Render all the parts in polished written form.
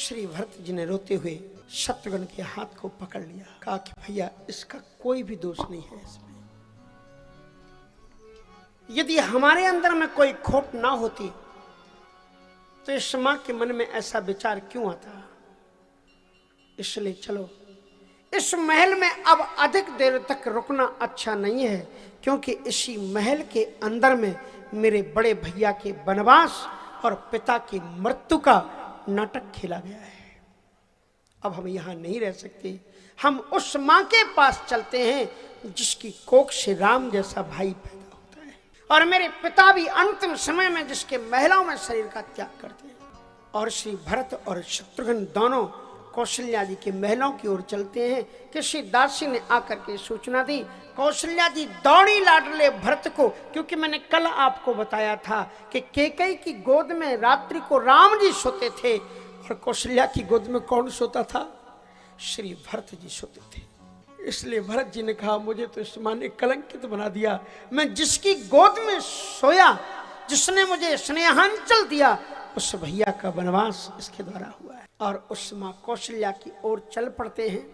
श्री भरत जी ने रोते हुए शत्रुघ्न के हाथ को पकड़ लिया, कहा कि भैया इसका कोई भी दोष नहीं है इसमें। यदि हमारे अंदर में कोई खोट ना होती तो इस मां के मन में ऐसा विचार क्यों आता। इसलिए चलो इस महल में अब अधिक देर तक रुकना अच्छा नहीं है, क्योंकि इसी महल के अंदर में मेरे बड़े भैया के वनवास और पिता की मृत्यु का नाटक खेला गया है। अब हम यहां नहीं रह सकते, हम उस मां के पास चलते हैं जिसकी कोख से राम जैसा भाई पैदा होता है, और मेरे पिता भी अंतिम समय में जिसके महलों में शरीर का त्याग करते हैं। और श्री भरत और शत्रुघ्न दोनों कौशल्या जी के महलों की ओर चलते हैं। किसी दासी ने आकर के सूचना दी, कौशल्या जी दौड़ी लाडले भरत को, क्योंकि मैंने कल आपको बताया था कि कैकेयी की गोद में रात्रि को राम जी सोते थे और कौशल्या की गोद में कौन सोता था? श्री भरत जी सोते थे। इसलिए भरत जी ने कहा मुझे तो इस मां ने कलंकित बना दिया, मैं जिसकी गोद में सोया, जिसने मुझे स्नेहांचल दिया, उस भैया का वनवास इसके द्वारा हुआ है। और उस मां कौशल्या की ओर चल पड़ते हैं।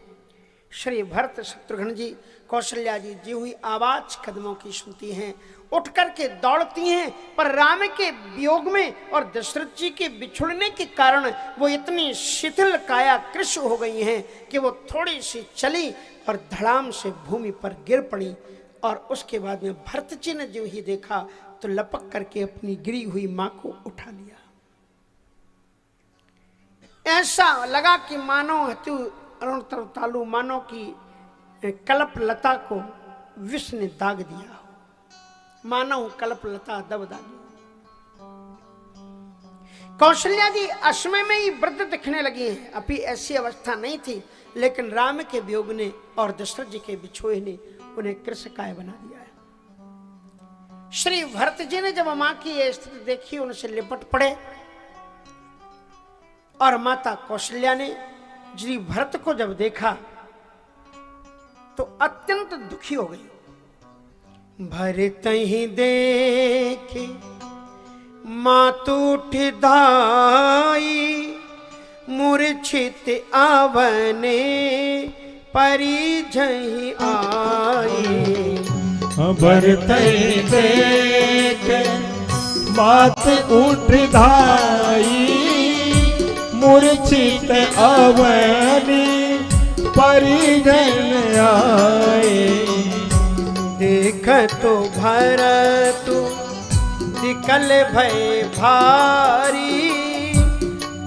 श्री भरत शत्रुघ्न जी, कौशल्या जी जी हुई आवाज कदमों की सुनती हैं, उठ करके दौड़ती हैं, पर राम के वियोग में और दशरथ जी के बिछुड़ने के कारण वो इतनी शिथिल काया कृश हो गई हैं कि वो थोड़ी सी चली और धड़ाम से भूमि पर गिर पड़ी। और उसके बाद में भरत जी ने जो ही देखा तो लपक करके अपनी गिरी हुई मां को उठा लिया। ऐसा लगा कि मानो हतु तालु, मानो की कल्प लता को विष ने दाग दिया हो, मानो कल्प लता दब दागी। कौशल्या जी असमय में ही वृद्ध दिखने लगी हैं। अभी ऐसी अवस्था नहीं थी, लेकिन राम के वियोग ने और दशरथ जी के बिछोए ने उन्हें कृशकाय बना दिया है। श्री भरत जी ने जब मां की यह स्थिति देखी, उनसे लिपट पड़े और माता कौशल्या ने श्री भरत को जब देखा तो अत्यंत दुखी हो गई। भरत ही देखे मातु धाई, मूर्छित आवने परिजहि आई। भरत ही देखे मात उठ धाई, मूर्छित अवनी परिजन आए। देख तो भरत निकल भय भारी,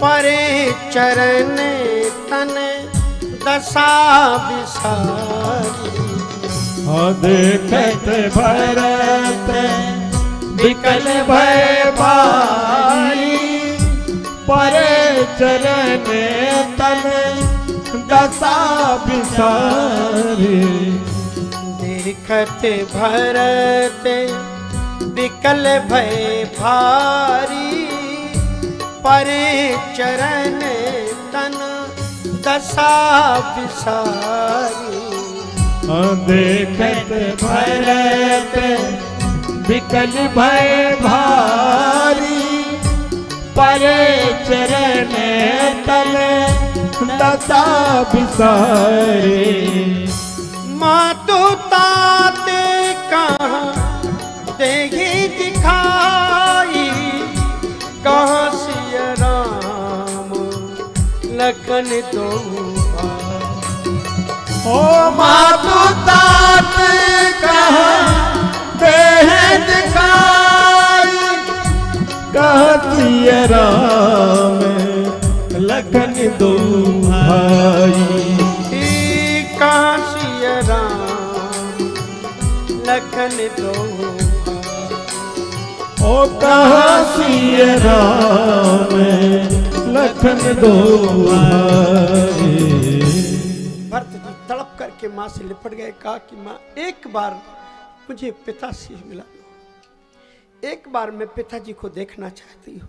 परे चरण तन दशा विसारी। देखत भरत निकल भय भारी, परे चरण तन दशा विसारी। देखत भरत विकल भय भारी, परे चरण तन दशा विसारी। देखत भरत विकल भय भारी, परे चरण तन दशा विसारी। मातु तात कहाँ देगी दिखाई, कहाँ सिया राम लखन दो ओ मातु तात कहाँ देह दिखाई, कहतिय राम लखन दो भाई। काशी राम लखन दो ओ काशी राम लखन दो भाई। भरत जी तड़प करके माँ से लिपट गए, कहा कि माँ एक बार मुझे पिता से मिला दो, एक बार मैं पिताजी को देखना चाहती हूँ।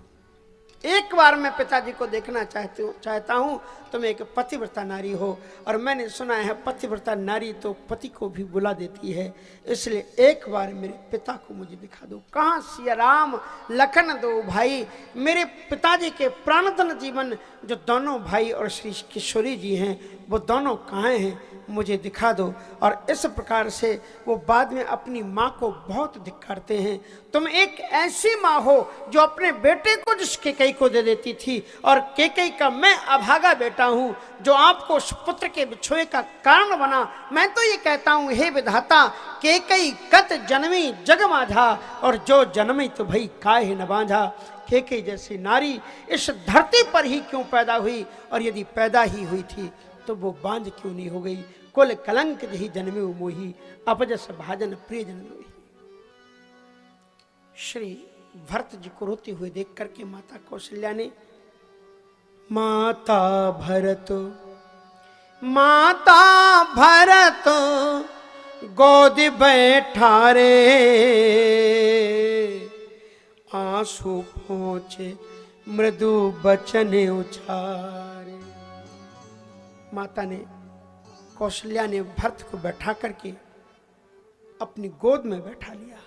एक बार मैं पिताजी को देखना चाहता हूँ, तुम एक पतिव्रता नारी हो, और मैंने सुना है पतिव्रता नारी तो पति को भी बुला देती है, इसलिए एक बार मेरे पिता को मुझे दिखा दो। कहाँ सिया राम लखन दो भाई, मेरे पिताजी के प्राणधन जीवन जो दोनों भाई और श्री किशोरी जी हैं वो दोनों कहाँ हैं, मुझे दिखा दो। और इस प्रकार से वो बाद में अपनी माँ को बहुत धिक्कारते हैं। तुम एक ऐसी माँ हो जो अपने बेटे को जिस केकई को दे देती थी, और केकई का मैं अभागा बेटा हूँ जो आपको उस पुत्र के बिछोए का कारण बना। मैं तो ये कहता हूँ, हे विधाता, केकई कत जन्मी जग माझा, और जो जन्मी तो भई काहे न बांझा। केकई जैसी नारी इस धरती पर ही क्यों पैदा हुई, और यदि पैदा ही हुई थी तो वो बांझ क्यों नहीं हो गई। कुल कलंक जही जन्मे मोही, अपजस भाजन प्रिय जन मोही। श्री भरत जी को रोते हुए देख करके माता कौशल्या ने, माता भरत गोद बैठा रे, आंसू पहुंचे मृदु बचन उछारे। माता ने, कौशल्या ने भरत को बैठा करके अपनी गोद में बैठा लिया,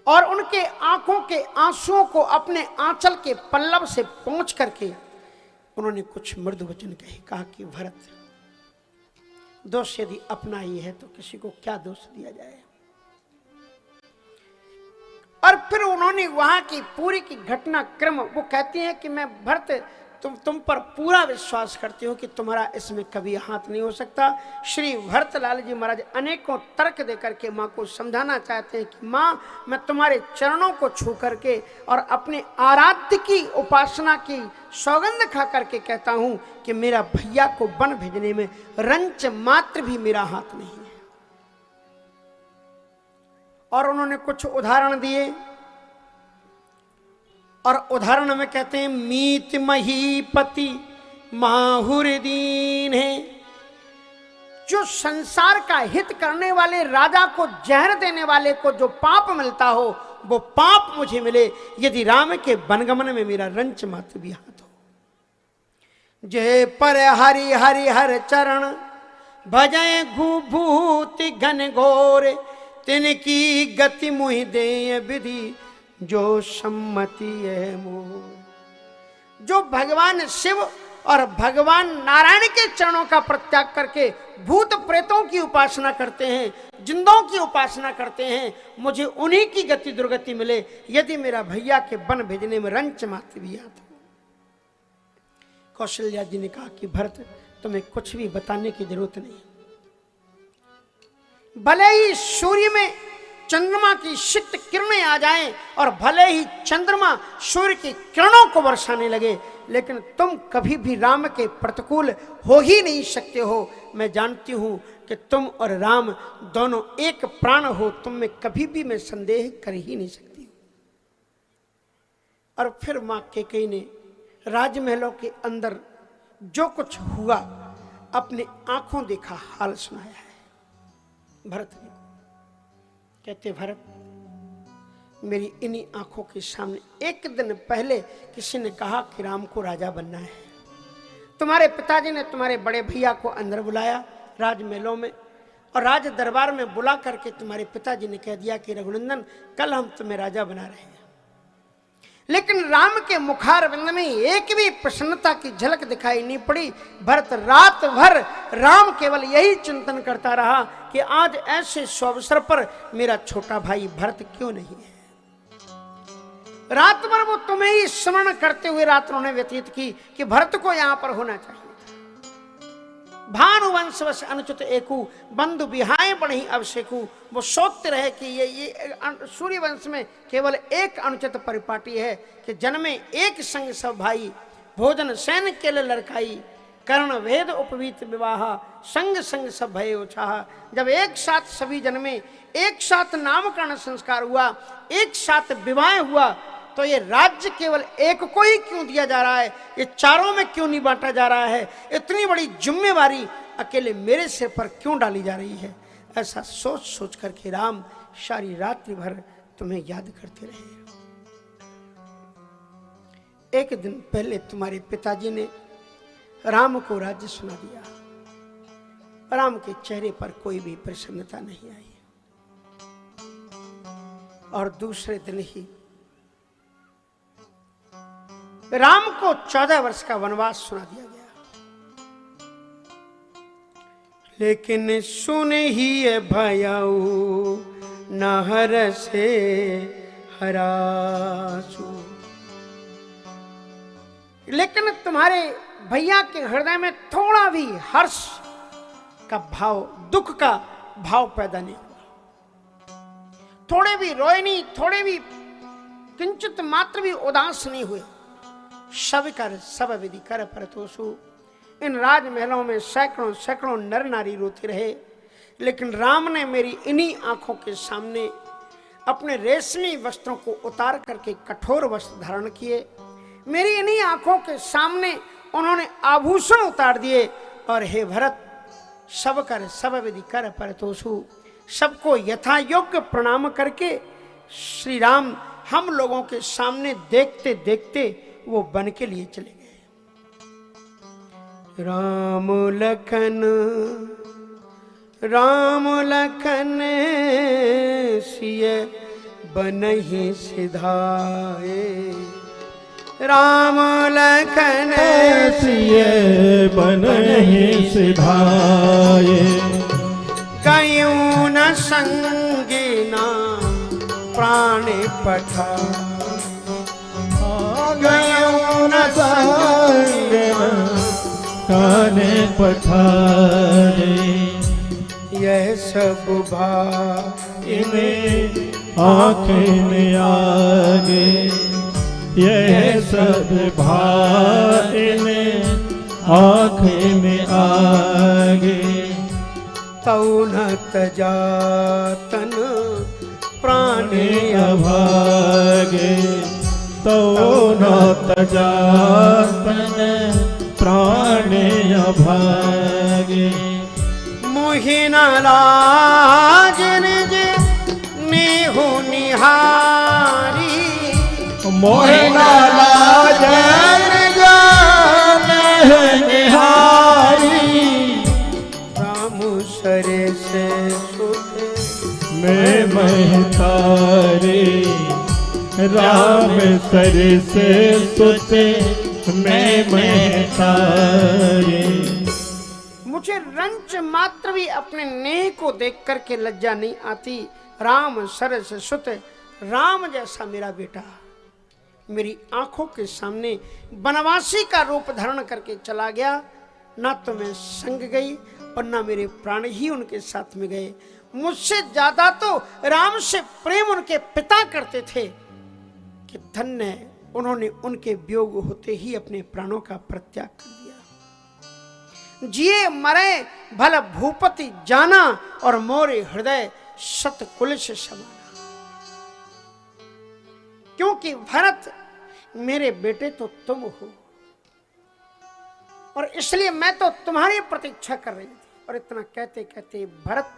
और उनके आंखों के आंसुओं को अपने आंचल के पल्लव से पोंछ करके उन्होंने कुछ मृदु वचन कहे। कहा कि भरत, दोष यदि अपना ही है तो किसी को क्या दोष दिया जाए। और फिर उन्होंने वहां की पूरी की घटनाक्रम, वो कहती हैं कि मैं भरत तुम पर पूरा विश्वास करती हूँ कि तुम्हारा इसमें कभी हाथ नहीं हो सकता। श्री भरतलाल जी महाराज अनेकों तर्क देकर के माँ को समझाना चाहते हैं कि माँ, मैं तुम्हारे चरणों को छू करके और अपने आराध्य की उपासना की सौगंध खा करके कहता हूँ कि मेरा भैया को वन भेजने में रंच मात्र भी मेरा हाथ नहीं है। और उन्होंने कुछ उदाहरण दिए, और उदाहरण में कहते हैं, मीत महीपति माहुर दीन है। जो संसार का हित करने वाले राजा को जहर देने वाले को जो पाप मिलता हो, वो पाप मुझे मिले यदि राम के वनगमन में मेरा रंच मात्र भी हाथ हो। जय पर हरि हरि हर चरण भजय घूभूति घन घोर, तिनकी गति मुहि दे विधि जो सम्मति है मोर। जो भगवान शिव और भगवान नारायण के चरणों का प्रत्याग करके भूत प्रेतों की उपासना करते हैं, जिंदों की उपासना करते हैं, मुझे उन्हीं की गति दुर्गति मिले यदि मेरा भैया के वन भेजने में रंच मात्र भी आता। कौशल्या जी ने कहा कि भरत, तुम्हें कुछ भी बताने की जरूरत नहीं। भले ही सूर्य में चंद्रमा की शीत किरणें आ जाएं और भले ही चंद्रमा सूर्य की किरणों को बरसाने लगे, लेकिन तुम कभी भी राम के प्रतिकूल हो ही नहीं सकते हो। मैं जानती हूं कि तुम और राम दोनों एक प्राण हो, तुम में कभी भी मैं संदेह कर ही नहीं सकती। और फिर मां केकई ने राजमहलों के अंदर जो कुछ हुआ अपने आंखों देखा हाल सुनाया है भरत ने। कहते, भरत, मेरी इन्हीं आंखों के सामने एक दिन पहले किसी ने कहा कि राम को राजा बनना है। तुम्हारे पिताजी ने तुम्हारे बड़े भैया को अंदर बुलाया राजमहलों में, और राज दरबार में बुला करके तुम्हारे पिताजी ने कह दिया कि रघुनंदन, कल हम तुम्हें राजा बना रहे हैं। लेकिन राम के मुखारविंद में एक भी प्रसन्नता की झलक दिखाई नहीं पड़ी। भरत रात भर राम केवल यही चिंतन करता रहा कि आज ऐसे अवसर पर मेरा छोटा भाई भरत क्यों नहीं है। रात भर वो तुम्हें ही स्मरण करते हुए रात उन्होंने व्यतीत की कि भरत को यहां पर होना चाहिए। भानुवंश वश अनुचित एकू, बंधु बिहाय बढ़ी अवशेकू। वो सोचते रहे कि ये सूर्य वंश में केवल एक अनुचित परिपाटी है कि जन्मे एक संग सब भाई, भोजन सैन केल लड़काई, कर्ण वेद उपवीत विवाह, संग संग सब भय उछाह। जब एक साथ सभी जन्मे, एक साथ नामकरण संस्कार हुआ, एक साथ विवाह हुआ, तो ये राज्य केवल एक को ही क्यों दिया जा रहा है, ये चारों में क्यों नहीं बांटा जा रहा है, इतनी बड़ी जिम्मेवारी अकेले मेरे सिर पर क्यों डाली जा रही है। ऐसा सोच सोच करके राम सारी रात्रि भर तुम्हें याद करते रहे। एक दिन पहले तुम्हारे पिताजी ने राम को राज्य सुना दिया। राम के चेहरे पर कोई भी प्रसन्नता नहीं आई और दूसरे दिन ही राम को 14 वर्ष का वनवास सुना दिया गया। लेकिन सुन ही भयाऊ नहर से हरासू। लेकिन तुम्हारे भैया के हृदय में थोड़ा भी हर्ष का भाव, दुख का भाव पैदा नहीं हुआ। थोड़े भी रोए नहीं, थोड़े भी किंचित मात्र भी उदास नहीं हुए। सब कर सब विधि कर परतोषु। इन राजमहलों में सैकड़ों सैकड़ों नर नारी रोते रहे, लेकिन राम ने मेरी इन्हीं आंखों के सामने अपने रेशमी वस्त्रों को उतार करके कठोर वस्त्र धारण किए। मेरी इन्हीं आंखों के सामने उन्होंने आभूषण उतार दिए। और हे भरत, सब कर सब विधि कर परतोषु। सबको यथा योग्य प्रणाम करके श्री राम हम लोगों के सामने देखते देखते वो वन के लिए चले गए। राम लखन सिय बनहि सिधाए। राम लखन सिय बनहि सिधाए। कयूं न संगी ना प्राण पठा। गयूं न संगी प्राण पठारे। यह सब भाव इन्हें आँखें आगे। यह सब भाव इन्हें आँखें में आगे। तौ न तजातन प्राणे अभागे। तो न तजातन प्राणे अभागे। मोहि न लाज निज नेहु निहारी। मोहि न लाज निज नेहु निहारी। राम सरे से सुते मैं महतारे। राम सर से सुते मैं महतारे। मुझे रंच मात्र भी अपने नेह को देख करके लज्जा नहीं आती। राम सर से सुत, राम जैसा मेरा बेटा मेरी आंखों के सामने वनवासी का रूप धारण करके चला गया। ना तो मैं संग गई और ना मेरे प्राण ही उनके साथ में गए। मुझसे ज्यादा तो राम से प्रेम उनके पिता करते थे कि धन्य उन्होंने उनके वियोग होते ही अपने प्राणों का परित्याग कर दिया। जिए मरे भल भूपति जाना और मोरे हृदय सतकुल से समाना। क्योंकि भरत मेरे बेटे तो तुम हो और इसलिए मैं तो तुम्हारी प्रतीक्षा कर रही थी। और इतना कहते कहते भरत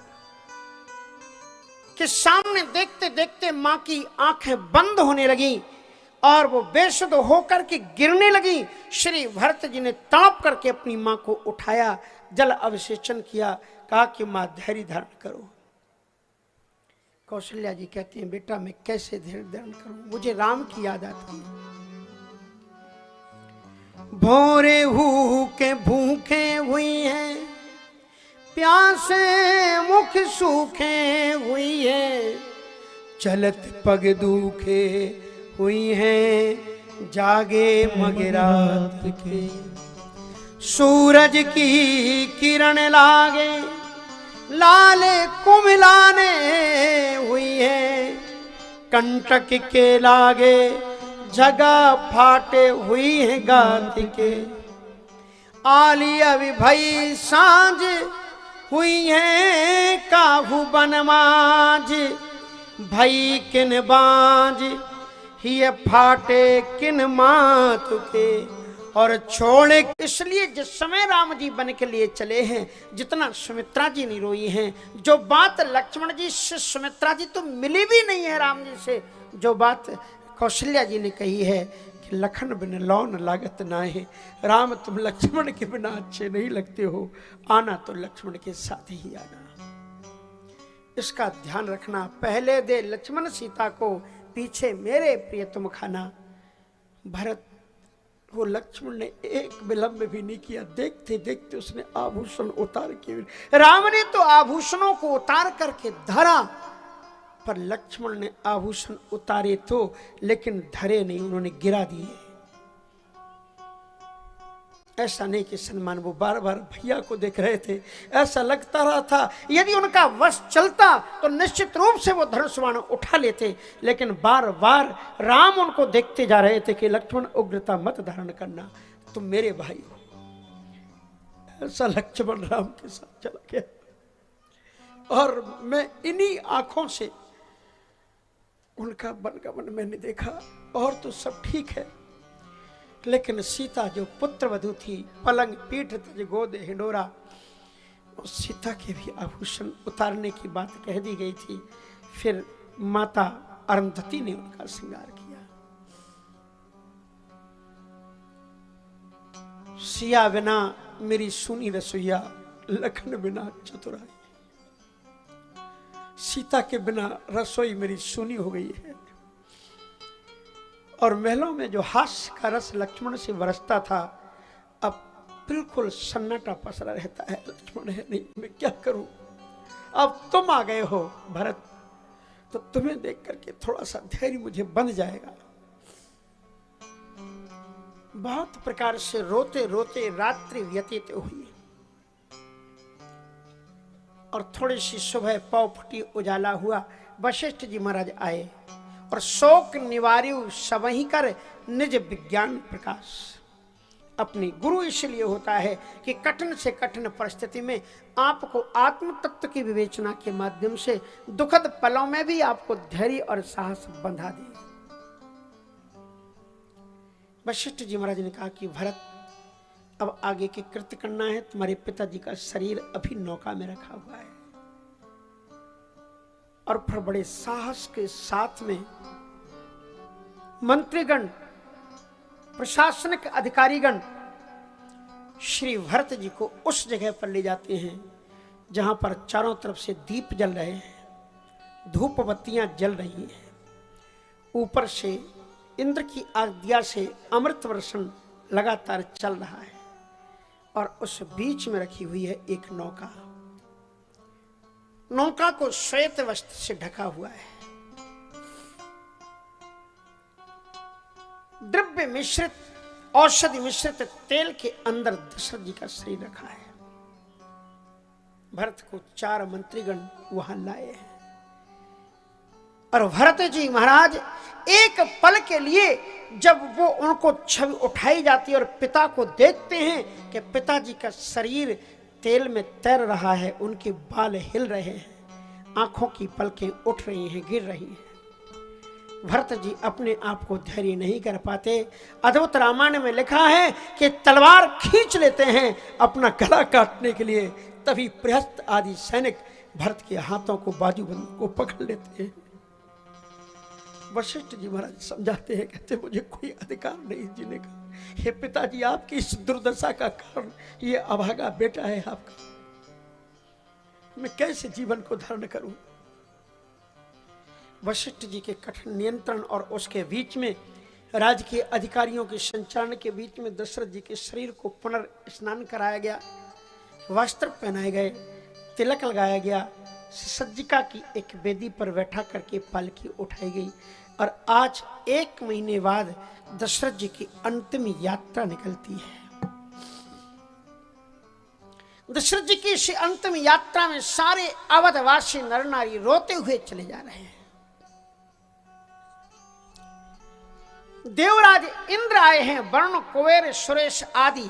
के सामने देखते देखते मां की आंखें बंद होने लगी और वो बेसुध होकर के गिरने लगी। श्री भरत जी ने तड़प करके अपनी मां को उठाया, जल अभिषेचन किया, कहा कि मां धैर्य धारण करो। कौशल्या जी कहती हैं, बेटा मैं कैसे धैर्य धारण करूं, मुझे राम की याद आती है। भोरे हु के भूखे हुई हैं, प्यासे मुख सूखे हुई है। चलत पग दुखे हुई हैं, जागे मगरात के। सूरज की किरण लागे, लाले कुमिलाने हुई है। कंटक के लागे, जगह फाटे हुई है गात के। आली अभी भई सांझ हुई है, काहू बनमाज भई किन बाज। ये फाटे किन मात के और छोड़े। इसलिए जिस समय राम जी बन के लिए चले हैं, जितना सुमित्रा जी नहीं रोई हैं, जो बात लक्ष्मण जी से सुमित्रा जी तो मिली भी नहीं है राम जी से, जो बात कौशल्या जी ने कही है कि लखन बिन लौन लागत नाहे, राम तुम लक्ष्मण के बिना अच्छे नहीं लगते हो, आना तो लक्ष्मण के साथ ही आना। इसका ध्यान रखना, पहले दे लक्ष्मण सीता को, पीछे मेरे प्रिय तुम खाना। भरत, वो लक्ष्मण ने एक विलंब भी नहीं किया, देखते देखते उसने आभूषण उतार के, राम ने तो आभूषणों को उतार करके धरा, पर लक्ष्मण ने आभूषण उतारे तो लेकिन धरे नहीं, उन्होंने गिरा दिए। ऐसा नहीं कि सम्मान, वो बार बार भैया को देख रहे थे, ऐसा लगता रहा था यदि उनका वश चलता तो निश्चित रूप से वो धनुष बाण उठा लेते, लेकिन बार बार राम उनको देखते जा रहे थे कि लक्ष्मण उग्रता मत धारण करना, तुम मेरे भाई हो। ऐसा लक्ष्मण राम के साथ चला गया और मैं इन्हीं आंखों से उनका वनगमन मैंने देखा। और तो सब ठीक है, लेकिन सीता जो पुत्र वधू थी, पलंग पीठ तज गोद हिंडोरा, उस सीता के भी आभूषण उतारने की बात कह दी गई थी। फिर माता अरुंधति ने उनका श्रृंगार किया। सिया बिना मेरी सुनी रसोईया, लखन बिना चतुराई। सीता के बिना रसोई मेरी सुनी हो गई है। और महलों में जो हास्य का रस लक्ष्मण से बरसता था, अब बिल्कुल सन्नाटा पसरा रहता है। लक्ष्मण है नहीं, मैं क्या करूं। अब तुम आ गए हो भरत, तो तुम्हें देख करके थोड़ा सा धैर्य मुझे बंध जाएगा। बहुत प्रकार से रोते रोते रात्रि व्यतीत हुई और थोड़ी सी सुबह पौ फुटी उजाला हुआ। वशिष्ठ जी महाराज आए और शोक निवार्यु सबहि कर निज विज्ञान प्रकाश। अपनी गुरु इसलिए होता है कि कठिन से कठिन परिस्थिति में आपको आत्म तत्व की विवेचना के माध्यम से दुखद पलों में भी आपको धैर्य और साहस बंधा दे। वशिष्ठ जी महाराज ने कहा कि भरत, अब आगे के कृत्य करना है। तुम्हारे पिताजी का शरीर अभी नौका में रखा हुआ है। और फिर बड़े साहस के साथ में मंत्रीगण, प्रशासनिक अधिकारीगण श्री भरत जी को उस जगह पर ले जाते हैं जहां पर चारों तरफ से दीप जल रहे हैं, धूप बत्तियां जल रही हैं, ऊपर से इंद्र की आज्ञा से अमृत वर्षण लगातार चल रहा है और उस बीच में रखी हुई है एक नौका। नौका को श्वेत वस्त्र से ढका हुआ है। द्रव्य मिश्रित, औषधि मिश्रित तेल के अंदर दशरथ जी का शरीर रखा है। भरत को 4 मंत्रीगण वहां लाए हैं और भरत जी महाराज एक पल के लिए जब वो उनको छवि उठाई जाती है और पिता को देखते हैं कि पिताजी का शरीर तेल में तैर रहा है, उनके बाल हिल रहे हैं, आंखों की पलकें उठ रही हैं, गिर रही हैं। भरत जी अपने आप को धैर्य नहीं कर पाते। अद्भुत रामायण में लिखा है कि तलवार खींच लेते हैं अपना गला काटने के लिए, तभी प्रहस्त आदि सैनिक भरत के हाथों को, बाजूबंद को पकड़ लेते हैं। वशिष्ठ जी महाराज समझाते हैं, कहते मुझे कोई अधिकार नहीं जीने का। हे पिताजी, आपकी इस दुर्दशा का कारण ये अभागा बेटा है आपका, मैं कैसे जीवन को धारण करूं। वशिष्ठ जी के कठिन नियंत्रण और उसके बीच में, राज्य के अधिकारियों के संचालन के बीच में दशरथ जी के शरीर को पुनर्स्नान कराया गया, वस्त्र पहनाए गए, तिलक लगाया गया, सज्जिका की एक वेदी पर बैठा करके पालकी उठाई गई और आज 1 महीने बाद दशरथ जी की अंतिम यात्रा निकलती है। दशरथ जी की इस अंतिम यात्रा में सारे अवधवासी नर नारी रोते हुए चले जा रहे हैं। देवराज इंद्र आए हैं, वरुण, कुबेर, सुरेश आदि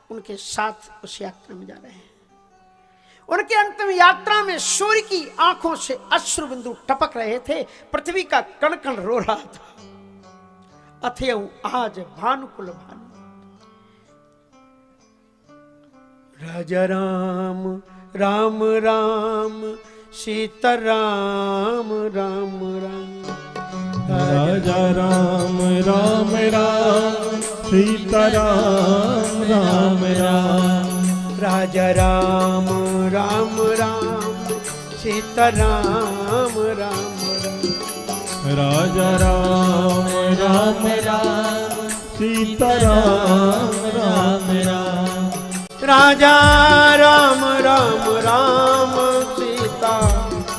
उनके साथ उस यात्रा में जा रहे हैं। उनके अंतिम यात्रा में सूर्य की आंखों से अश्रु बिंदु टपक रहे थे, पृथ्वी का कण कण रो रहा था। अथयउ आज भानुकुल भानु। राजा राम राम राम, सीता राम राम राम, राजा राम राम राम सीता राम राम राम राजा राम राम राम सीता राम राम राम राजा राम राम राम सीता राम राम राम राजा राम राम राम सीता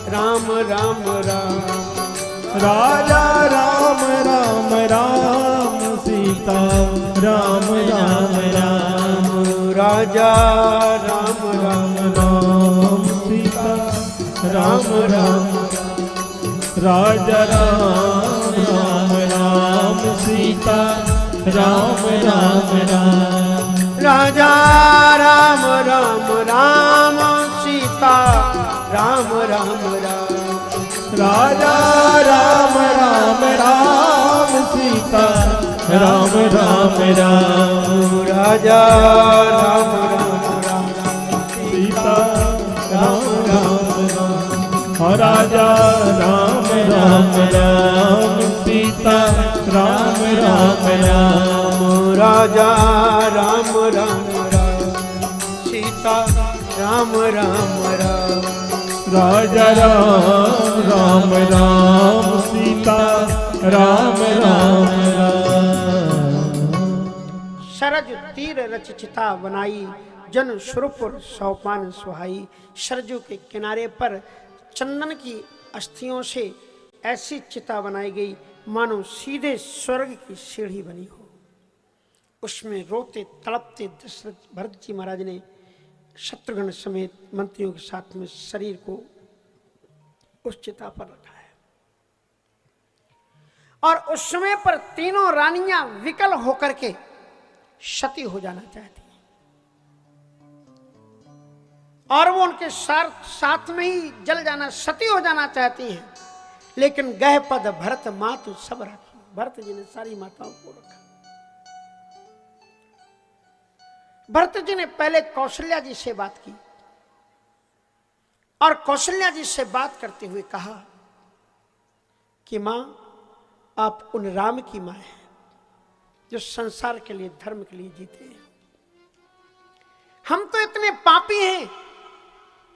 राम राम राम राजा राम राम राम सीता राम राम राम राजा राम राम राम सीता राम राम राजा राम राम राम सीता राम राम राम राजा राम राम राम सीता राम राम राम राजा राम राम राम सीता राम राम राम राजा राम राम राम सीता राम राम राम राजा राम राम राम सीता राम राम राम राजा राम राम राम सीता राम राम राम राजा राम राम राम सीता राम राम राम सरज तीर रच चिता बनाई जन सुरपुर सौपान सुहाई। सरजू के किनारे पर चंदन की अस्थियों से ऐसी चिता बनाई गई मानो सीधे स्वर्ग की सीढ़ी बनी हो। उसमें रोते तड़पते दशरथ भरत जी महाराज ने शत्रुघ्न समेत मंत्रियों के साथ में शरीर को उस चिता पर रखा है। और उस समय पर तीनों रानियां विकल होकर के सती हो जाना चाहती हैं और वो उनके साथ में ही जल जाना, सती हो जाना चाहती हैं। लेकिन गह पद भरत मातु सब रखी, भरत जी ने सारी माताओं को रखा। भरत जी ने पहले कौशल्या जी से बात की और कौशल्या जी से बात करते हुए कहा कि मां, आप उन राम की मां हैं जो संसार के लिए, धर्म के लिए जीते हैं। हम तो इतने पापी हैं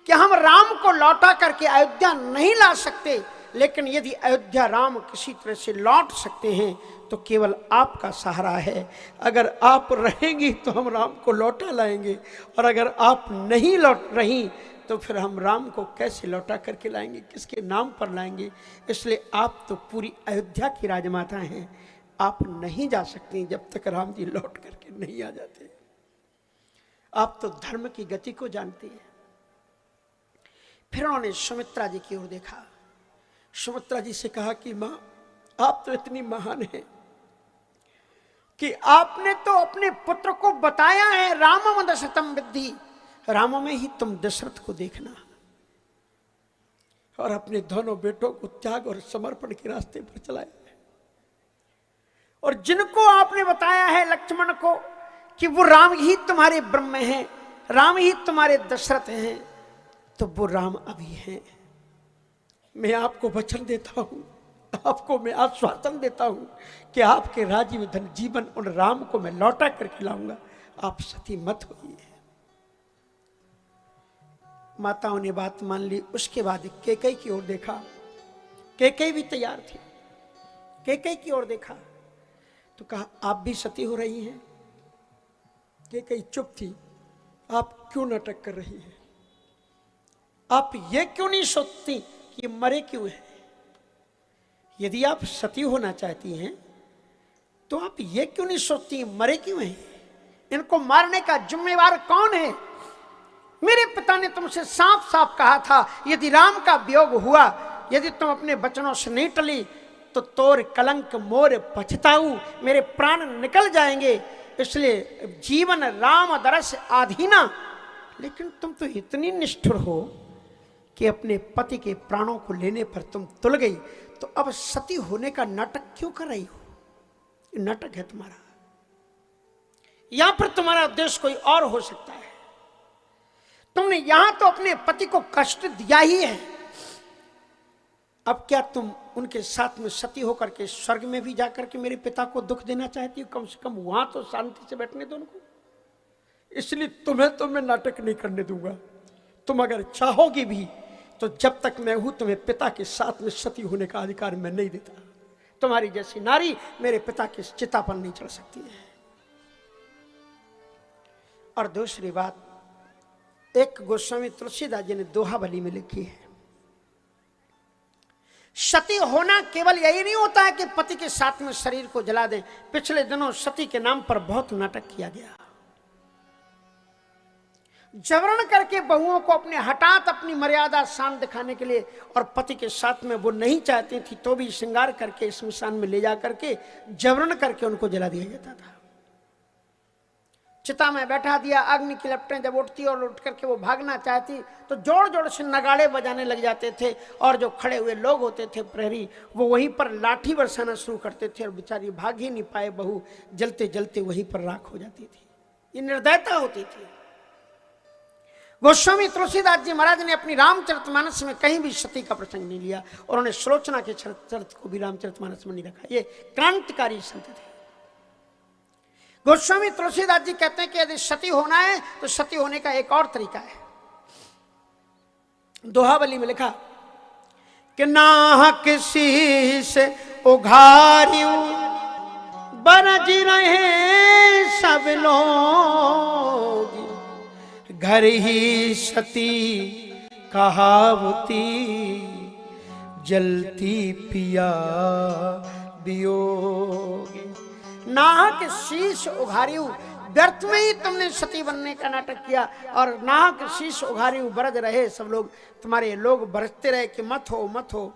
कि हम राम को लौटा करके अयोध्या नहीं ला सकते, लेकिन यदि अयोध्या राम किसी तरह से लौट सकते हैं तो केवल आपका सहारा है। अगर आप रहेंगी तो हम राम को लौटा लाएंगे, और अगर आप नहीं लौट रही तो फिर हम राम को कैसे लौटा करके लाएंगे, किसके नाम पर लाएंगे। इसलिए आप तो पूरी अयोध्या की राजमाता हैं, आप नहीं जा सकती जब तक राम जी लौट करके नहीं आ जाते। आप तो धर्म की गति को जानती हैं। फिर उन्होंने सुमित्रा जी की ओर देखा। सुमित्रा जी से कहा कि मां, आप तो इतनी महान हैं कि आपने तो अपने पुत्र को बताया है, रामम दशरथम विद्धि, राम में ही तुम दशरथ को देखना, और अपने दोनों बेटों को त्याग और समर्पण के रास्ते पर चलाया है। और जिनको आपने बताया है लक्ष्मण को कि वो राम ही तुम्हारे ब्रह्म हैं, राम ही तुम्हारे दशरथ हैं, तो वो राम अभी हैं। मैं आपको वचन देता हूं, आपको मैं आश्वासन देता हूं कि आपके राजीव धन जीवन उन राम को मैं लौटा करके लाऊंगा, आप सती मत होइए। माताओं ने बात मान ली। उसके बाद कैकेयी की ओर देखा। कैकेयी भी तैयार थी। कैकेयी की ओर देखा तो कहा, आप भी सती हो रही हैं? कैकेयी चुप थी। आप क्यों नाटक कर रही हैं? आप ये क्यों नहीं सोचती कि मरे क्यों हैं? यदि आप सती होना चाहती हैं तो आप ये क्यों नहीं सोचती मरे क्यों हैं? इनको मारने का जिम्मेवार कौन है? मेरे पिता ने तुमसे साफ साफ कहा था, यदि राम का वियोग हुआ, यदि तुम अपने वचनों से नहीं टली तो तोर कलंक मोर पछताऊ, मेरे प्राण निकल जाएंगे। इसलिए जीवन राम दरस आधीना। लेकिन तुम तो इतनी निष्ठुर हो कि अपने पति के प्राणों को लेने पर तुम तुल गई, तो अब सती होने का नाटक क्यों कर रही हो? ये नाटक है तुम्हारा, या फिर तुम्हारा उद्देश्य कोई और हो सकता है। तुमने यहां तो अपने पति को कष्ट दिया ही है, अब क्या तुम उनके साथ में सती होकर के स्वर्ग में भी जाकर के मेरे पिता को दुख देना चाहती हो? कम से कम वहां तो शांति से बैठने दो उनको। इसलिए तुम्हें तो मैं नाटक नहीं करने दूंगा। तुम अगर चाहोगी भी तो जब तक मैं हूं तुम्हें पिता के साथ में सती होने का अधिकार मैं नहीं देता। तुम्हारी जैसी नारी मेरे पिता की चिता पर नहीं चढ़ सकती है। और दूसरी बात, एक गोस्वामी तुलसीदास जी ने दोहावली में लिखी है, सती होना केवल यही नहीं होता है कि पति के साथ में शरीर को जला दें। पिछले दिनों सती के नाम पर बहुत नाटक किया गया। जबरन करके बहुओं को अपने हठात अपनी मर्यादा शान दिखाने के लिए, और पति के साथ में वो नहीं चाहती थी तो भी श्रृंगार करके स्मशान में ले जा करके जबरन करके उनको जला दिया जाता था। चिता में बैठा दिया, अग्नि की लपटें जब उठती और उठ करके वो भागना चाहती तो जोर जोर से नगाड़े बजाने लग जाते थे, और जो खड़े हुए लोग होते थे प्रहरी, वो वहीं पर लाठी बरसाना शुरू करते थे, और बेचारी भाग ही नहीं पाए, बहू जलते जलते वहीं पर राख हो जाती थी। ये निर्दयता होती थी। गोस्वामी तुलसीदास जी महाराज ने अपनी रामचरितमानस में कहीं भी सती का प्रसंग नहीं लिया, और उन्होंने सुलोचना के चरित्र को भी रामचरितमानस में नहीं रखा। ये क्रांतिकारी संत थे। गोस्वामी तुलसीदास जी कहते हैं कि यदि सती होना है तो सती होने का एक और तरीका है। दोहावली में लिखा कि नाहक शीश उघारियों बरज रहे सब लोग, घर ही सती कहावती जलती पिया वियोग। नाहक शीश उघारियू, व्यर्थ में ही तुमने सती बनने का नाटक किया, और नाहक शीश उघारियू बरज रहे सब लोग, तुम्हारे लोग बरसते रहे कि मत हो मत हो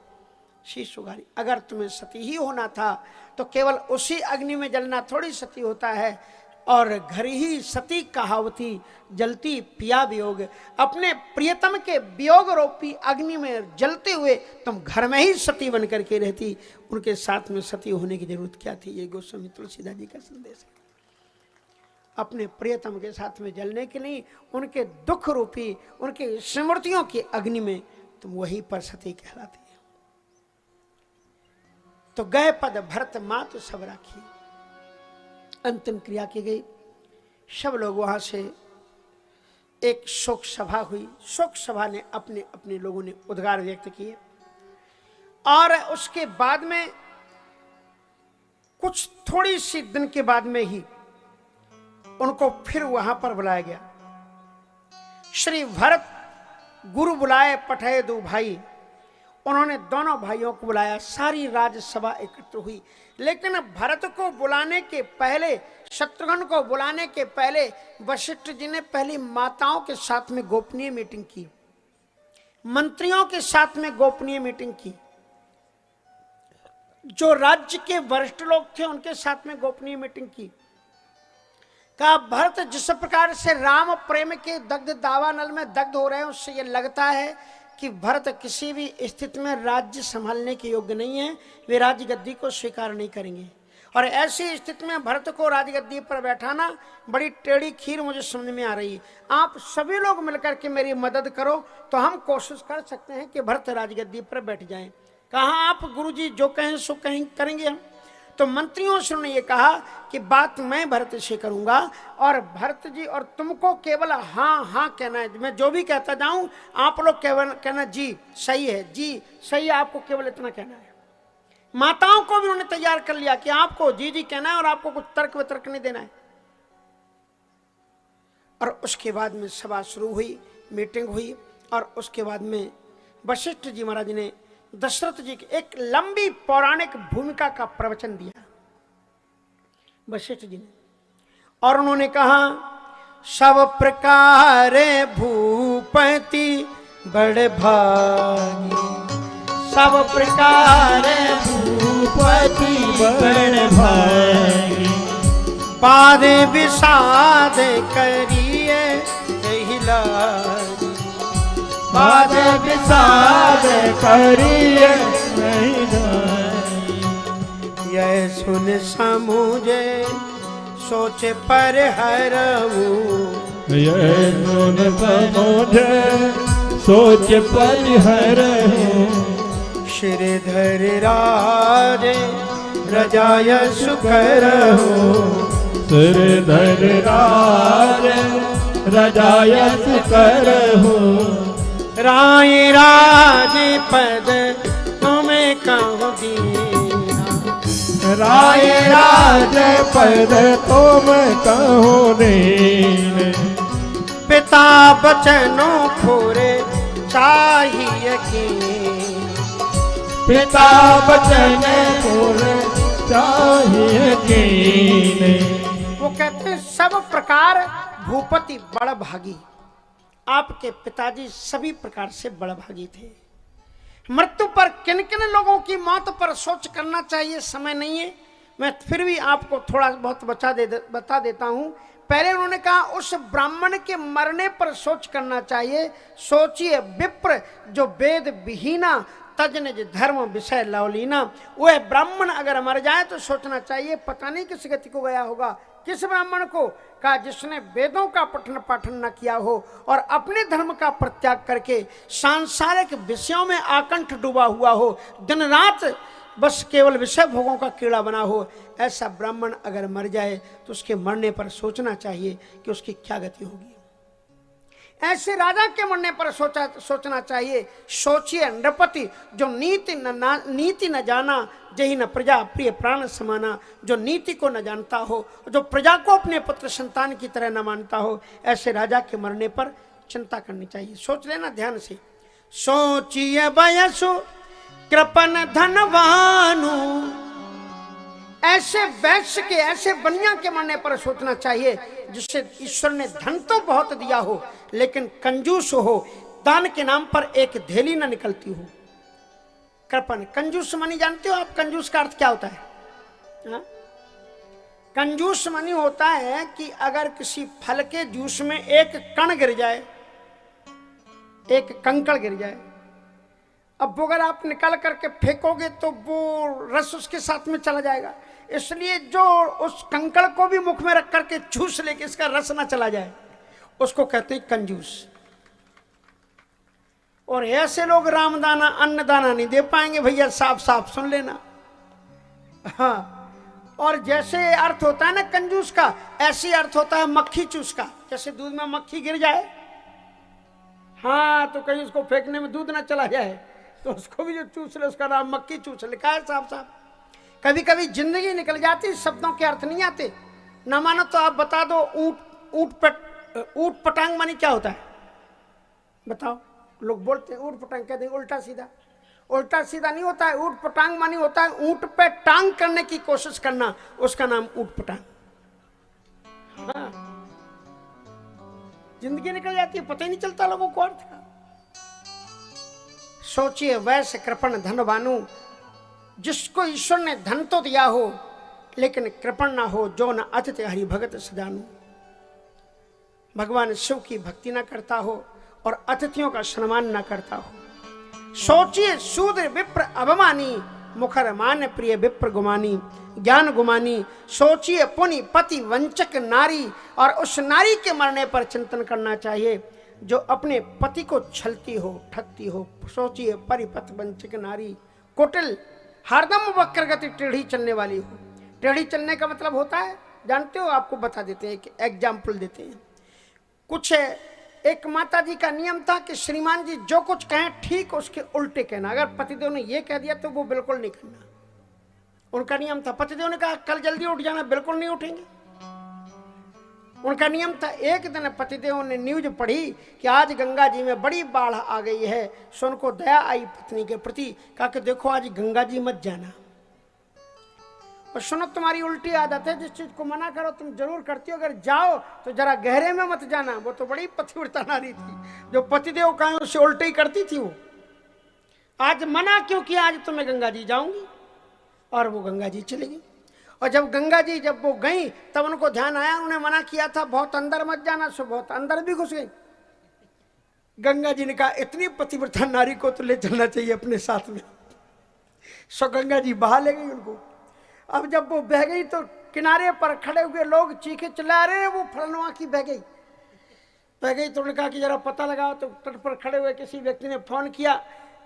शीश उघारी। अगर तुम्हें सती ही होना था तो केवल उसी अग्नि में जलना थोड़ी सती होता है, और घर ही सती कहावती जलती पिया वियोग। अपने प्रियतम के वियोग रूपी अग्नि में जलते हुए तुम घर में ही सती बन करके रहती, उनके साथ में सती होने की जरूरत क्या थी? ये गोस्वामी तुलसीदास जी का संदेश है। अपने प्रियतम के साथ में जलने के लिए उनके दुख रूपी, उनके स्मृतियों की अग्नि में तुम वहीं पर सती कहलाती है। तो गए पद भरत मात सब राखी, अंतिम क्रिया की गई। सब लोग वहां से एक शोक सभा हुई। शोक सभा ने अपने अपने लोगों ने उद्गार व्यक्त किए, और उसके बाद में कुछ थोड़ी सी दिन के बाद में ही उनको फिर वहां पर बुलाया गया। श्री भरत गुरु बुलाए पठे दो भाई, उन्होंने दोनों भाइयों को बुलाया। सारी राजसभा एकत्र हुई, लेकिन भरत को बुलाने के पहले, शत्रुघ्न को बुलाने के पहले वशिष्ठ जी ने पहली माताओं के साथ में गोपनीय मीटिंग की, मंत्रियों के साथ में गोपनीय मीटिंग की, जो राज्य के वरिष्ठ लोग थे उनके साथ में गोपनीय मीटिंग की। कहा भरत जिस प्रकार से राम प्रेम के दग्ध दावानल में दग्ध हो रहे हैं, उससे ये लगता है कि भरत किसी भी स्थिति में राज्य संभालने के योग्य नहीं है, वे राजगद्दी को स्वीकार नहीं करेंगे। और ऐसी स्थिति में भरत को राजगद्दी पर बैठाना बड़ी टेढ़ी खीर मुझे समझ में आ रही है। आप सभी लोग मिलकर के मेरी मदद करो तो हम कोशिश कर सकते हैं कि भरत राजगद्दी पर बैठ जाएं। कहा आप गुरुजी जो कहें सो कहें करेंगे हम। तो मंत्रियों से उन्होंने ये कहा कि बात मैं भरत से करूंगा, और भरत जी और तुमको केवल हाँ हाँ कहना है। मैं जो भी कहता जाऊं आप लोग केवल कहना जी सही है, जी सही है, आपको केवल इतना कहना है। माताओं को भी उन्होंने तैयार कर लिया कि आपको जी जी कहना है और आपको कुछ तर्क वितर्क नहीं देना है। और उसके बाद में सभा शुरू हुई, मीटिंग हुई, और उसके बाद में वशिष्ठ जी महाराज ने दशरथ जी की एक लंबी पौराणिक भूमिका का प्रवचन दिया वशिष्ठ जी ने, और उन्होंने कहा सब प्रकार भूपति बड़े भागी, सब प्रकार भूपति बड़े भागी, बाधे विषाद करिए यही लागी, बाधे विषाद करिए नहीं जाई। यह सुन समुझे सोच पर हरऊ, यह सुन समुझे सोच पर हरऊ, श्रीधर राज रजाय करहु सिरधर राज रजायस करहु राय राज पद तुम्हें कहूँ दीना राय राज पद तुम कहो दीन पिता बचनों खोरे चाहिए की पिता बचन पुर चाहिए कीन। वो कहते हैं सब प्रकार भूपति बड़ भागी, आपके पिताजी सभी प्रकार से बड़ भागी थे। मृत्यु पर किन किन लोगों की मौत पर सोच करना चाहिए, समय नहीं है, मैं फिर भी आपको थोड़ा बहुत बता देता हूं। पहले उन्होंने कहा उस ब्राह्मण के मरने पर सोच करना चाहिए। सोचिए विप्र जो वेद विहीना तज निज धर्म विषय लवलीना, वह ब्राह्मण अगर मर जाए तो सोचना चाहिए पता नहीं किस गति को गया होगा। किस ब्राह्मण को? कहा जिसने वेदों का पठन पाठन न किया हो और अपने धर्म का परित्याग करके सांसारिक विषयों में आकंठ डूबा हुआ हो, दिन रात बस केवल विषय भोगों का कीड़ा बना हो, ऐसा ब्राह्मण अगर मर जाए तो उसके मरने पर सोचना चाहिए कि उसकी क्या गति होगी। ऐसे राजा के मरने पर सोचना चाहिए। सोचिए नृपति जो नीति न जाना, जही न प्रजा प्रिय प्राण समाना, जो नीति को न जानता हो, जो प्रजा को अपने पुत्र संतान की तरह न मानता हो, ऐसे राजा के मरने पर चिंता करनी चाहिए। सोच लेना ध्यान से। सोचिए वयसु कृपन धनवानु, ऐसे वैश्य के ऐसे बनिया के मरने पर सोचना चाहिए जिससे ईश्वर ने धन तो बहुत दिया हो लेकिन कंजूस हो, दान के नाम पर एक धेली न निकलती हो। कृपन कंजूस मनी जानते हो आप? कंजूस का अर्थ क्या होता है? हा? कंजूस मनी होता है कि अगर किसी फल के जूस में एक कण गिर जाए, एक कंकड़ गिर जाए, अब अगर आप निकाल करके फेंकोगे तो वो रस उसके साथ में चला जाएगा। इसलिए जो उस कंकड़ को भी मुख में रख करके चूस लेके इसका रस ना चला जाए, उसको कहते हैं कंजूस। और ऐसे लोग रामदाना अन्नदाना नहीं दे पाएंगे भैया, साफ साफ सुन लेना। हाँ, और जैसे अर्थ होता है ना कंजूस का, ऐसे अर्थ होता है मक्खी चूस का। जैसे दूध में मक्खी गिर जाए, हाँ, तो कहीं उसको फेंकने में दूध ना चला जाए तो उसको भी जो चूस ले उसका नाम मक्खी चूस, लिखा है साफ साफ। कभी कभी जिंदगी निकल जाती, शब्दों के अर्थ नहीं आते। ना मानो तो आप बता दो ऊट पटांग मानी क्या होता है? बताओ। लोग बोलते हैं ऊट पटांग, कहते हैं उल्टा सीधा। उल्टा सीधा नहीं होता है, ऊट पटांग मानी होता है ऊंट पे टांग करने की कोशिश करना, उसका नाम ऊट पटांग। हाँ, जिंदगी निकल जाती है, पता ही नहीं चलता लोगों को अर्थ का। सोचिए वैसे कृपण धनवानु, जिसको ईश्वर ने धन तो दिया हो लेकिन कृपण ना हो, जो न अतिथि हरि भगत सजानु, भगवान शिव की भक्ति ना करता हो और अतिथियों का सम्मान ना करता हो। सोचिए शूद्र विप्र अभिमानी, मुखर मान प्रिय विप्र गुमानी, ज्ञान गुमानी। सोचिए पुनि पति वंचक नारी, और उस नारी के मरने पर चिंतन करना चाहिए जो अपने पति को छलती हो, ठगती हो। सोचिए परिपथ वंचक नारी, कुटिल हरदम वक्रगति, टेढ़ी चलने वाली हो। टेढ़ी चलने का मतलब होता है जानते हो? आपको बता देते हैं, एक एग्जाम्पल देते हैं। कुछ एक माता जी का नियम था कि श्रीमान जी जो कुछ कहें ठीक उसके उल्टे कहना। अगर पतिदेव ने ये कह दिया तो वो बिल्कुल नहीं करना, उनका नियम था। पतिदेव ने कहा कल जल्दी उठ जाना, बिल्कुल नहीं उठेंगे, उनका नियम था। एक दिन पतिदेव ने न्यूज पढ़ी कि आज गंगा जी में बड़ी बाढ़ आ गई है, सो उनको दया आई पत्नी के प्रति। कहा कि देखो आज गंगा जी मत जाना, और सुनो तुम्हारी उल्टी आदत है, जिस चीज को मना करो तुम जरूर करती हो, अगर जाओ तो जरा गहरे में मत जाना। वो तो बड़ी पतिव्रता नारी थी, जो पतिदेव कहें उससे उल्टी करती थी। वो आज मना क्यों किया, आज तो मैं गंगा जी जाऊंगी, और वो गंगा जी चली गई। और जब गंगा जी जब वो गई तब उनको ध्यान आया उन्हें मना किया था बहुत अंदर मत जाना, सो बहुत अंदर भी घुस गई। गंगा जी ने कहा इतनी पतिव्रता नारी को तो ले चलना चाहिए अपने साथ में। सो गंगा जी बहा ले गई उनको। अब जब वो बह गई तो किनारे पर खड़े हुए लोग चीखे चिल्ला रहे, वो फलनवा की बह गई। बह गई तो उन्होंने कहा कि जरा पता लगाओ। तो तट पर खड़े हुए किसी व्यक्ति ने फोन किया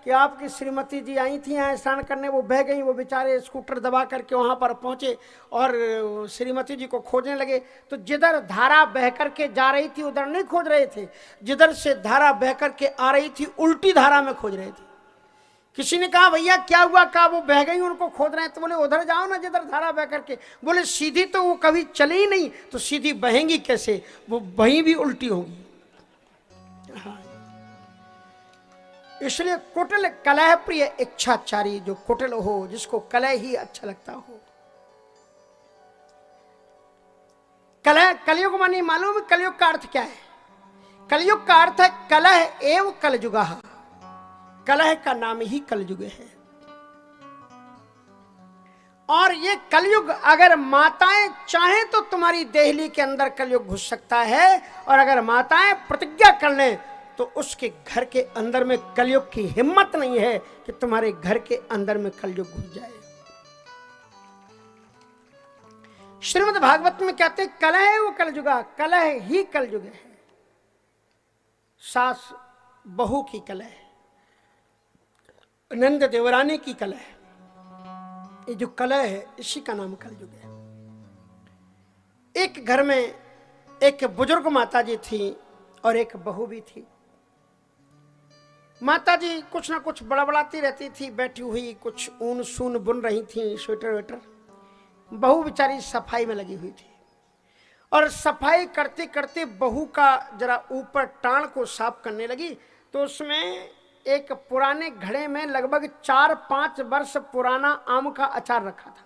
कि आपकी श्रीमती जी आई थी यहाँ स्नान करने, वो बह गई। वो बेचारे स्कूटर दबा करके वहाँ पर पहुँचे और श्रीमती जी को खोजने लगे। तो जिधर धारा बह करके जा रही थी उधर नहीं खोज रहे थे, जिधर से धारा बह करके आ रही थी उल्टी धारा में खोज रहे थे। किसी ने कहा भैया क्या हुआ? कहा वो बह गई, उनको खोज रहे हैं। तो बोले उधर जाओ ना जिधर धारा बह करके। बोले सीधी तो वो कभी चली ही नहीं, तो सीधी बहेंगी कैसे? वो वहीं भी उल्टी होगी। हाँ, इसलिए कुटिल कलह प्रिय इच्छाचारी, जो कुटिल हो, जिसको कलह ही अच्छा लगता हो। कलह, कलयुग मानी मालूम है कलयुग का अर्थ क्या है? कलयुग का अर्थ है कलह एवं कलयुगा। कलह का नाम ही कलयुग है। और ये कलयुग अगर माताएं चाहें तो तुम्हारी देहली के अंदर कलयुग घुस सकता है, और अगर माताएं प्रतिज्ञा कर लें तो उसके घर के अंदर में कलयुग की हिम्मत नहीं है कि तुम्हारे घर के अंदर में कलयुग घुस जाए। श्रीमद् भागवत में कहते हैं कलह है वो कलयुगा, कलह ही कलयुग है। सास बहू की कलह, नंद देवरानी की कलह, ये जो कलह है इसी का नाम कलयुग है। एक घर में एक बुजुर्ग माता जी थी और एक बहू भी थी। माता जी कुछ ना कुछ बड़बड़ाती रहती थी, बैठी हुई कुछ ऊन सून बुन रही थी, स्वेटर वेटर। बहू बेचारी सफाई में लगी हुई थी, और सफाई करते करते बहू का जरा ऊपर टाण को साफ करने लगी तो उसमें एक पुराने घड़े में लगभग 4-5 वर्ष पुराना आम का अचार रखा था।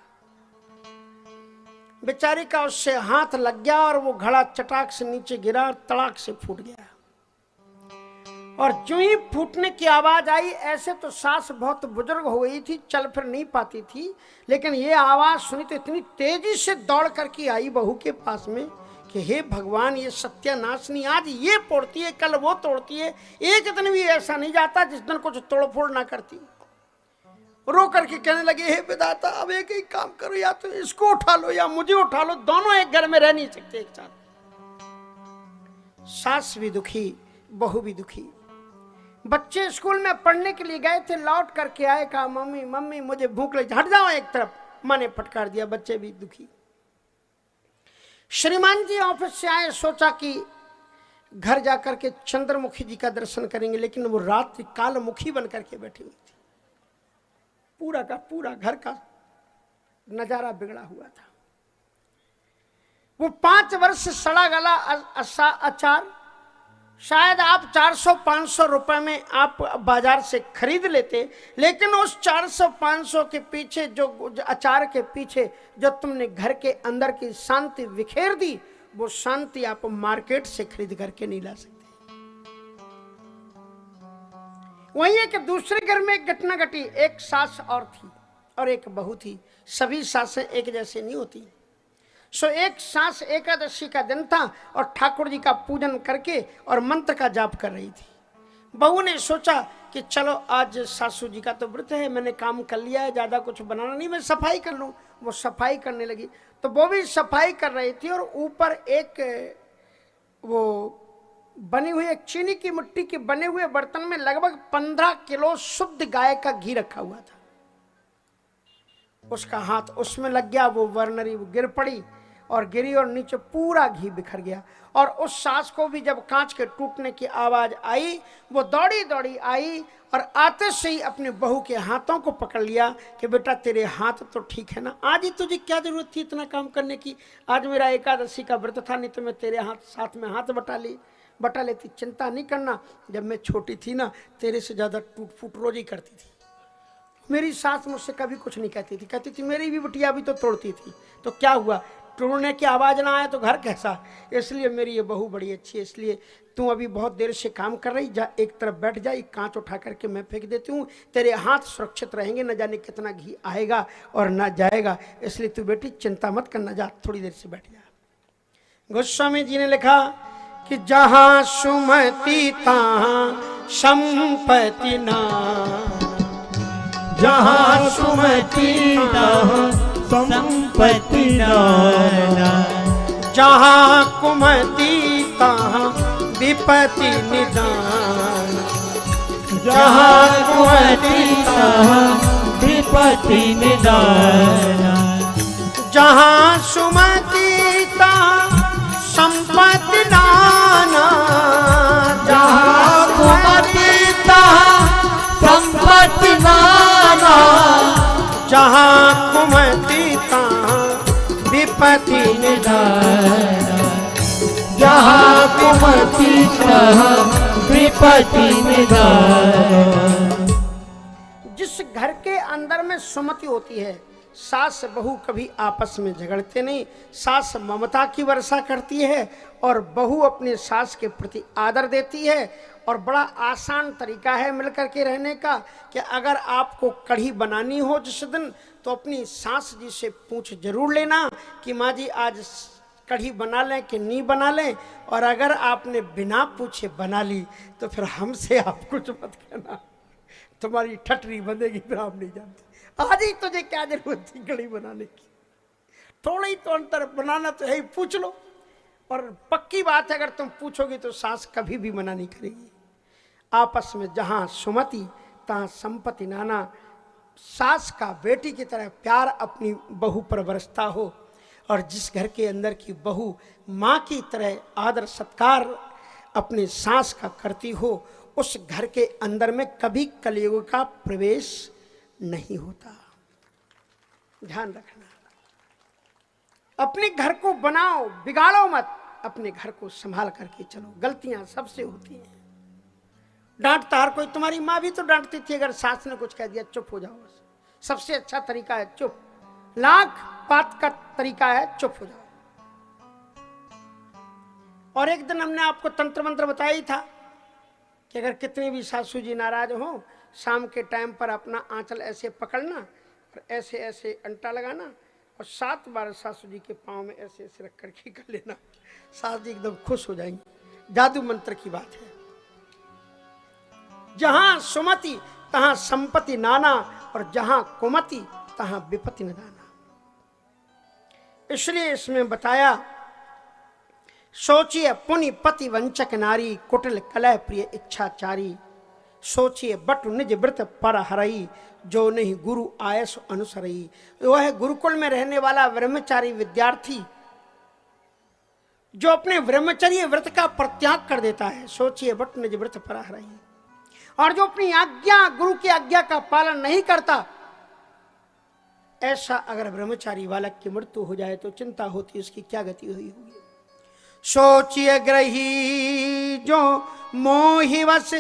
बेचारी का उससे हाथ लग गया और वो घड़ा चटाक से नीचे गिरा और तड़ाक से फूट गया। और जो ही फूटने की आवाज आई, ऐसे तो सास बहुत बुजुर्ग हो गई थी, चल फिर नहीं पाती थी, लेकिन ये आवाज सुनी तो इतनी तेजी से दौड़ करके आई बहू के पास में कि हे भगवान, ये सत्यानाशनी आज ये तोड़ती है कल वो तोड़ती है, एक दिन भी ऐसा नहीं जाता जिस दिन कुछ तोड़फोड़ ना करती। रो करके कहने लगे हे विधाता, अब एक ही काम करो, या तो इसको उठा लो या मुझे उठा लो, दोनों एक घर में रह नहीं सकते एक साथ। सास भी दुखी, बहू भी दुखी। बच्चे स्कूल में पढ़ने के लिए गए थे, लौट करके आए, कहा मम्मी मम्मी मुझे भूख लगी, हट जाओ एक तरफ। माँ ने फटकार दिया, बच्चे भी दुखी। श्रीमान जी ऑफिस से आए, सोचा कि घर जाकर के चंद्रमुखी जी का दर्शन करेंगे, लेकिन वो रात्रि कालमुखी बन करके बैठी हुई थी। पूरा का पूरा घर का नजारा बिगड़ा हुआ था। वो 5 वर्ष सड़ा गला अचार शायद आप 400-500 रुपए में आप बाजार से खरीद लेते, लेकिन उस 400-500 के पीछे, जो अचार के पीछे जो तुमने घर के अंदर की शांति बिखेर दी, वो शांति आप मार्केट से खरीद करके नहीं ला सकते। वहीं एक दूसरे घर में एक घटना घटी। एक सास और थी और एक बहू थी। सभी सासें एक जैसे नहीं होती। सो एक सास एकादशी का दिन था और ठाकुर जी का पूजन करके और मंत्र का जाप कर रही थी। बहू ने सोचा कि चलो आज सासू जी का तो व्रत है, मैंने काम कर लिया है, ज़्यादा कुछ बनाना नहीं, मैं सफाई कर लूँ। वो सफाई करने लगी तो वो भी सफाई कर रही थी, और ऊपर एक वो बनी हुई एक चीनी की मिट्टी के बने हुए बर्तन में लगभग 15 किलो शुद्ध गाय का घी रखा हुआ था। उसका हाथ उसमें लग गया, वो वर्नरी वो गिर पड़ी और गिरी और नीचे पूरा घी बिखर गया। और उस सास को भी जब कांच के टूटने की आवाज आई, वो दौड़ी दौड़ी आई और आते से ही अपने बहू के हाथों को पकड़ लिया कि बेटा तेरे हाथ तो ठीक है ना, आज ही तुझे क्या जरूरत थी इतना काम करने की, आज मेरा एकादशी का व्रत था, नहीं तो मैं तेरे साथ में हाथ बटा लेती, चिंता नहीं करना। जब मैं छोटी थी ना, तेरे से ज्यादा टूट फूट रोज ही करती थी। मेरी सास मुझसे कभी कुछ नहीं कहती थी, कहती थी मेरी भी बिटिया भी तो तोड़ती थी, तो क्या हुआ, तोड़ने की आवाज ना आए तो घर कैसा। इसलिए मेरी ये बहू बड़ी अच्छी है, इसलिए तू अभी बहुत देर से काम कर रही, जा एक तरफ बैठ जा, एक कांच उठा करके मैं फेंक देती हूँ, तेरे हाथ सुरक्षित रहेंगे, न जाने कितना घी आएगा और ना जाएगा, इसलिए तू बेटी चिंता मत करना, जा थोड़ी देर से बैठ जा। गोस्वामी जी ने लिखा कि जहां सुमति तहां संपत्ति ना, जहाँ सुमति तहाँ संपत्ति नाना, जहाँ कुमति तहाँ विपत्ति निदान, जहाँ कुमति तहाँ विपत्ति निदाना। जहाँ सुमति तहाँ संपत्ति नाना। जहाँ कुमति तहाँ संपत्ति नाना। जहाँ कुमति तहाँ विपत्ति निदाना। जहाँ कुमति तहाँ विपत्ति निदाना। जिस घर के अंदर में सुमति होती है, सास बहू कभी आपस में झगड़ते नहीं, सास ममता की वर्षा करती है और बहू अपने सास के प्रति आदर देती है। और बड़ा आसान तरीका है मिलकर के रहने का कि अगर आपको कढ़ी बनानी हो जिस दिन, तो अपनी सास जी से पूछ जरूर लेना कि माँ जी आज कढ़ी बना लें कि नहीं बना लें। और अगर आपने बिना पूछे बना ली तो फिर हमसे आप कुछ मत कहना, तुम्हारी ठटरी बंधेगी, फिर आप नहीं जानते। आज ही तुझे क्या जरूरत थी कढ़ी बनाने की, थोड़ा ही तो अंतर, बनाना तो है ही, पूछ लो। और पक्की बात है अगर तुम पूछोगी तो सास कभी भी मना नहीं करेगी। आपस में जहां सुमति तहां संपत्ति नाना। सास का बेटी की तरह प्यार अपनी बहू पर बरसता हो, और जिस घर के अंदर की बहू माँ की तरह आदर सत्कार अपने सास का करती हो, उस घर के अंदर में कभी कलयुग का प्रवेश नहीं होता। ध्यान रखना, अपने घर को बनाओ, बिगाड़ो मत, अपने घर को संभाल करके चलो। गलतियां सबसे होती हैं, डांटता हर कोई, तुम्हारी माँ भी तो डांटती थी, अगर सास ने कुछ कह दिया चुप हो जाओ बस। सबसे अच्छा तरीका है चुप, लाख बात का तरीका है चुप हो जाओ। और एक दिन हमने आपको तंत्र मंत्र बताया ही था कि अगर कितने भी सासू जी नाराज हो, शाम के टाइम पर अपना आंचल ऐसे पकड़ना और ऐसे ऐसे अंटा लगाना और 7 बार सासू जी के पाँव में ऐसे ऐसे रख करके कर लेना, सास जी एकदम खुश हो जाएंगी। जादू मंत्र की बात है। जहां सुमति तहां संपत्ति नाना, और जहां कुमति तहां विपत्ति निदाना। इसलिए इसमें बताया, सोचिए पुनि पति वंचक नारी, कुटिल कलह प्रिय इच्छाचारी। सोचिए बटु निज व्रत पर हरई, जो नहीं गुरु आयस अनुसरई। वह है गुरुकुल में रहने वाला ब्रह्मचारी विद्यार्थी जो अपने ब्रह्मचर्य व्रत का परित्याग कर देता है। सोचिए बटु निज व्रत पर हरई। और जो अपनी आज्ञा, गुरु की आज्ञा का पालन नहीं करता, ऐसा अगर ब्रह्मचारी बालक की मृत्यु हो जाए तो चिंता होती, उसकी क्या गति हुई होगी। सोचिए ग्रही जो मोहि वश,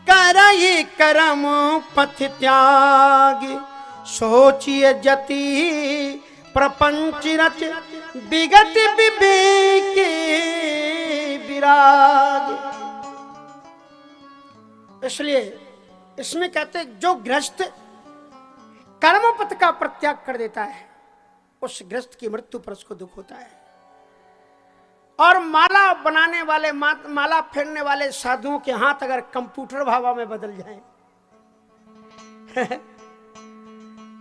करई करम पथ त्याग। सोचिए जति प्रपंच रच, विगत विवेक विराग। इसलिए इसमें कहते हैं जो गृहस्थ कर्म पथ का परित्याग कर देता है, उस गृहस्थ की मृत्यु पर उसको दुख होता है। और माला बनाने वाले, माला फेरने वाले साधुओं के हाथ अगर कंप्यूटर भावा में बदल जाए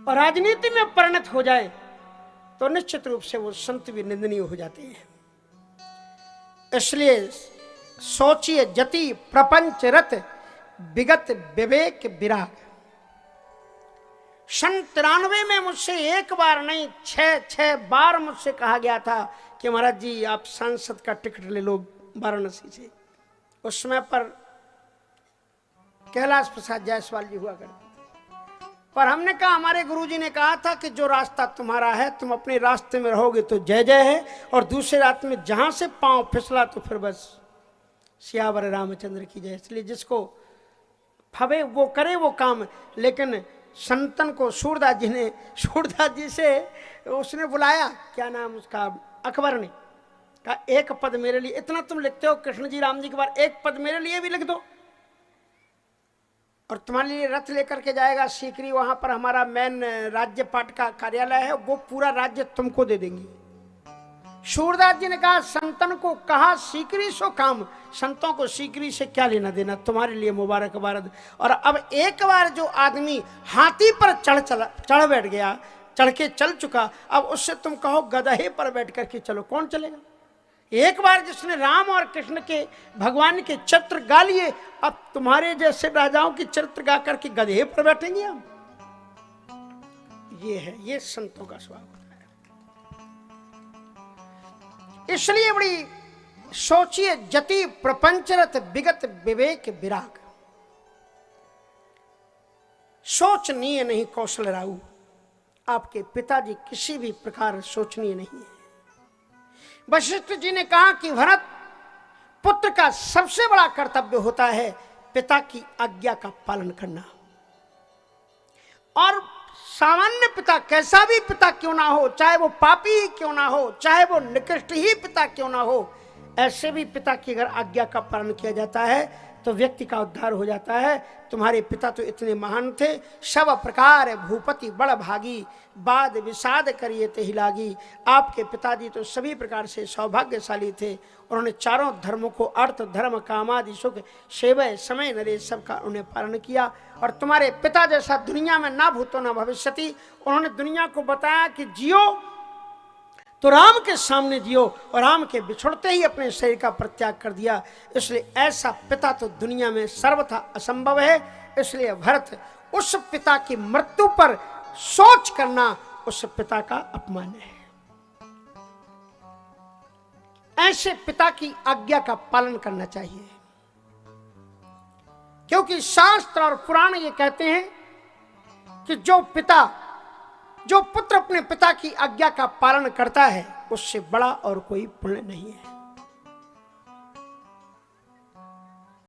और राजनीति में परिणत हो जाए, तो निश्चित रूप से वो संत भी निंदनीय हो जाते हैं। इसलिए सोचिए जति प्रपंच रत, विगत विवेक विराग। 93 में मुझसे एक बार नहीं 6 बार मुझसे कहा गया था कि महाराज जी आप सांसद का टिकट ले लो वाराणसी से। उस समय पर कैलाश प्रसाद जायसवाल जी हुआ करते थे, पर हमने कहा, हमारे गुरुजी ने कहा था कि जो रास्ता तुम्हारा है, तुम अपने रास्ते में रहोगे तो जय जय है, और दूसरे रास्ते में जहां से पांव फिसला तो फिर बस सियावर रामचंद्र की जय। इसलिए जिसको फबे वो करे वो काम। लेकिन संतन को सूरदास जी से उसने बुलाया, क्या नाम उसका, अकबर ने कहा एक पद मेरे लिए, इतना तुम लिखते हो कृष्ण जी राम जी के बारे, एक पद मेरे लिए भी लिख दो, और तुम्हारे लिए रथ लेकर के जाएगा सीकरी, वहां पर हमारा मेन राज्य पाठ का कार्यालय है, वो पूरा राज्य तुमको दे देंगे। सूरदास जी ने कहा संतन को कहा सीकरी सो काम, संतों को सीकरी से क्या लेना देना, तुम्हारे लिए मुबारकबाद। और अब एक बार जो आदमी हाथी पर चढ़ बैठ गया, चढ़ के चल चुका, अब उससे तुम कहो गधे पर बैठ करके चलो, कौन चलेगा? एक बार जिसने राम और कृष्ण के भगवान के चरित्र गा लिए, अब तुम्हारे जैसे राजाओं की चरित्र गा करके गधे पर बैठेंगे हम। ये है, ये संतों का स्वभाव होता है। इसलिए बड़ी सोचिए, जति प्रपंचरत विगत विवेक विराग। सोचनीय नहीं कौशल राऊ, आपके पिताजी किसी भी प्रकार सोचनीय नहीं है। वशिष्ठ जी ने कहा कि भरत, पुत्र का सबसे बड़ा कर्तव्य होता है पिता की आज्ञा का पालन करना। और सामान्य पिता, कैसा भी पिता क्यों ना हो, चाहे वो पापी ही क्यों ना हो, चाहे वो निकृष्ट ही पिता क्यों ना हो, ऐसे भी पिता की अगर आज्ञा का पालन किया जाता है तो व्यक्ति का उद्धार हो जाता है। तुम्हारे पिता तो इतने महान थे, सब प्रकार भूपति बड़ भागी, बाद विषाद करिए तेहि लागी। आपके पिताजी तो सभी प्रकार से सौभाग्यशाली थे। उन्होंने चारों धर्मों को, अर्थ धर्म कामादि सुख सेवय समय नरेश सबका उन्हें पालन किया। और तुम्हारे पिता जैसा दुनिया में ना भूतो ना भविष्यति, उन्होंने दुनिया को बताया कि जियो तो राम के सामने जियो, और राम के बिछुड़ते ही अपने शरीर का परित्याग कर दिया। इसलिए ऐसा पिता तो दुनिया में सर्वथा असंभव है। इसलिए भरत, उस पिता की मृत्यु पर सोच करना उस पिता का अपमान है। ऐसे पिता की आज्ञा का पालन करना चाहिए, क्योंकि शास्त्र और पुराण ये कहते हैं कि जो पुत्र अपने पिता की आज्ञा का पालन करता है, उससे बड़ा और कोई पुण्य नहीं है।